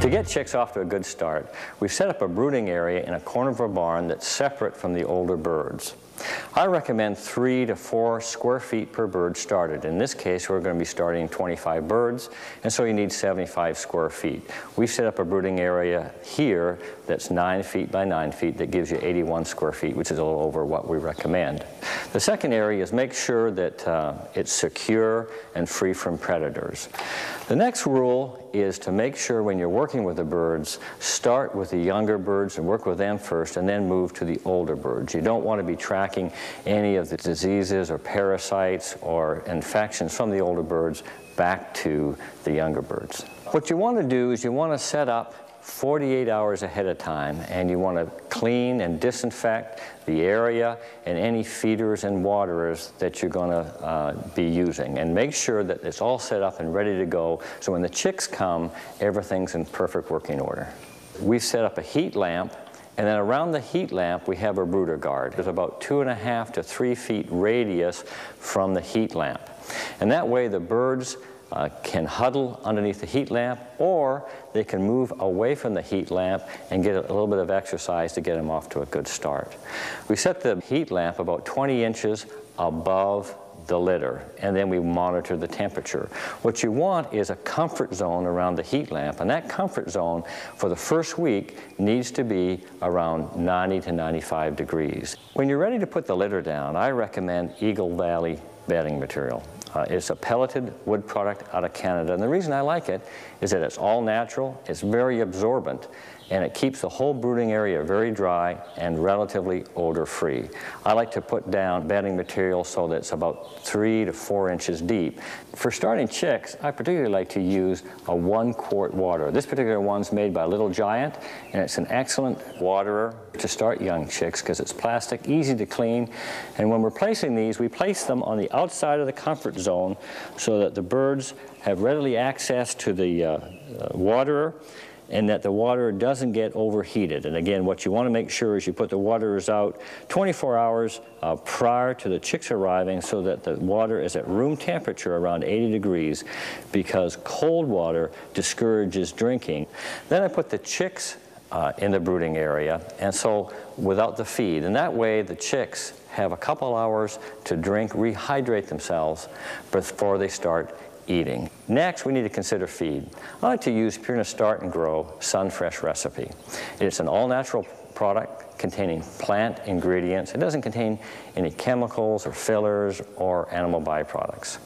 To get chicks off to a good start, we've set up a brooding area in a corner of a barn that's separate from the older birds. I recommend 3 to 4 square feet per bird started. In this case, we're going to be starting 25 birds, and so you need 75 square feet. We've set up a brooding area here that's 9 feet by 9 feet that gives you 81 square feet, which is a little over what we recommend. The second area is make sure that it's secure and free from predators. The next rule is to make sure when you're working with the birds, start with the younger birds and work with them first, and then move to the older birds. You don't want to be tracking any of the diseases or parasites or infections from the older birds back to the younger birds. What you want to do is you want to set up 48 hours ahead of time, and you want to clean and disinfect the area and any feeders and waterers that you're going to be using, and make sure that it's all set up and ready to go so when the chicks come, everything's in perfect working order. We've set up a heat lamp, and then around the heat lamp we have a brooder guard. There's about 2.5 to 3 feet radius from the heat lamp, and that way the birds can huddle underneath the heat lamp, or they can move away from the heat lamp and get a little bit of exercise to get them off to a good start. We set the heat lamp about 20 inches above the litter, and then we monitor the temperature. What you want is a comfort zone around the heat lamp, and that comfort zone for the first week needs to be around 90 to 95 degrees. When you're ready to put the litter down, I recommend Eagle Valley bedding material. It's a pelleted wood product out of Canada, and the reason I like it is that it's all natural, it's very absorbent, and it keeps the whole brooding area very dry and relatively odor-free. I like to put down bedding material so that it's about 3 to 4 inches deep. For starting chicks, I particularly like to use a 1-quart water. This particular one's made by Little Giant, and it's an excellent waterer to start young chicks because it's plastic, easy to clean, and when we're placing these, we place them on the outside of the comfort zone so that the birds have readily access to the waterer, and that the water doesn't get overheated. And again, what you want to make sure is you put the waterers out 24 hours prior to the chicks arriving so that the water is at room temperature around 80 degrees because cold water discourages drinking. Then I put the chicks in the brooding area, and so without the feed. And that way the chicks have a couple hours to drink, rehydrate themselves before they start eating. Next, we need to consider feed. I like to use Purina Start and Grow Sunfresh recipe. It's an all-natural product containing plant ingredients. It doesn't contain any chemicals or fillers or animal byproducts.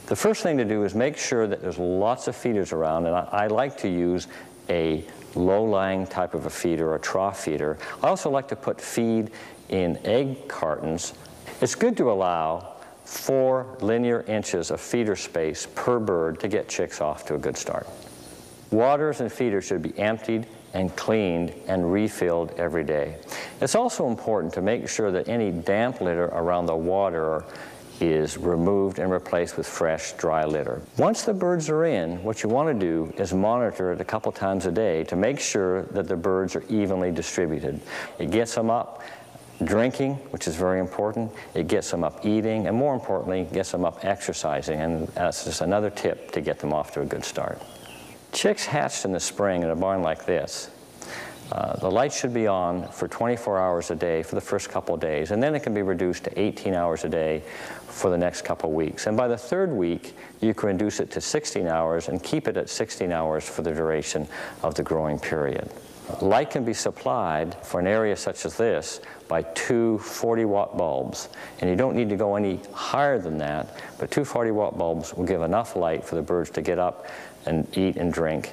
The first thing to do is make sure that there's lots of feeders around, and I like to use a low-lying type of a feeder, or a trough feeder. I also like to put feed in egg cartons. It's good to allow 4 linear inches of feeder space per bird to get chicks off to a good start. Waterers and feeders should be emptied and cleaned and refilled every day. It's also important to make sure that any damp litter around the waterer is removed and replaced with fresh, dry litter. Once the birds are in, what you want to do is monitor it a couple times a day to make sure that the birds are evenly distributed. It gets them up drinking, which is very important. It gets them up eating, and more importantly, gets them up exercising, and that's just another tip to get them off to a good start. Chicks hatched in the spring in a barn like this, the lights should be on for 24 hours a day for the first couple of days, and then it can be reduced to 18 hours a day for the next couple of weeks. And by the 3rd week, you can reduce it to 16 hours and keep it at 16 hours for the duration of the growing period. Light can be supplied for an area such as this by 2 40-watt bulbs, and you don't need to go any higher than that, but 2 40-watt bulbs will give enough light for the birds to get up and eat and drink.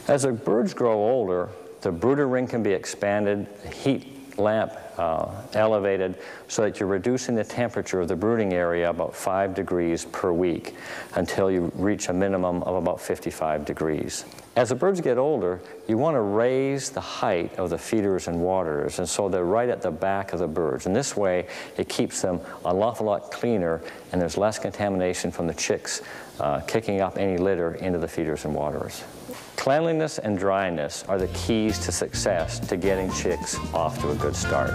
As the birds grow older, the brooder ring can be expanded, the heat lamp elevated, so that you're reducing the temperature of the brooding area about 5 degrees per week until you reach a minimum of about 55 degrees. As the birds get older, you want to raise the height of the feeders and waterers, and so they're right at the back of the birds. And this way, it keeps them an awful lot cleaner, and there's less contamination from the chicks kicking up any litter into the feeders and waterers. Cleanliness and dryness are the keys to success to getting chicks off to a good start.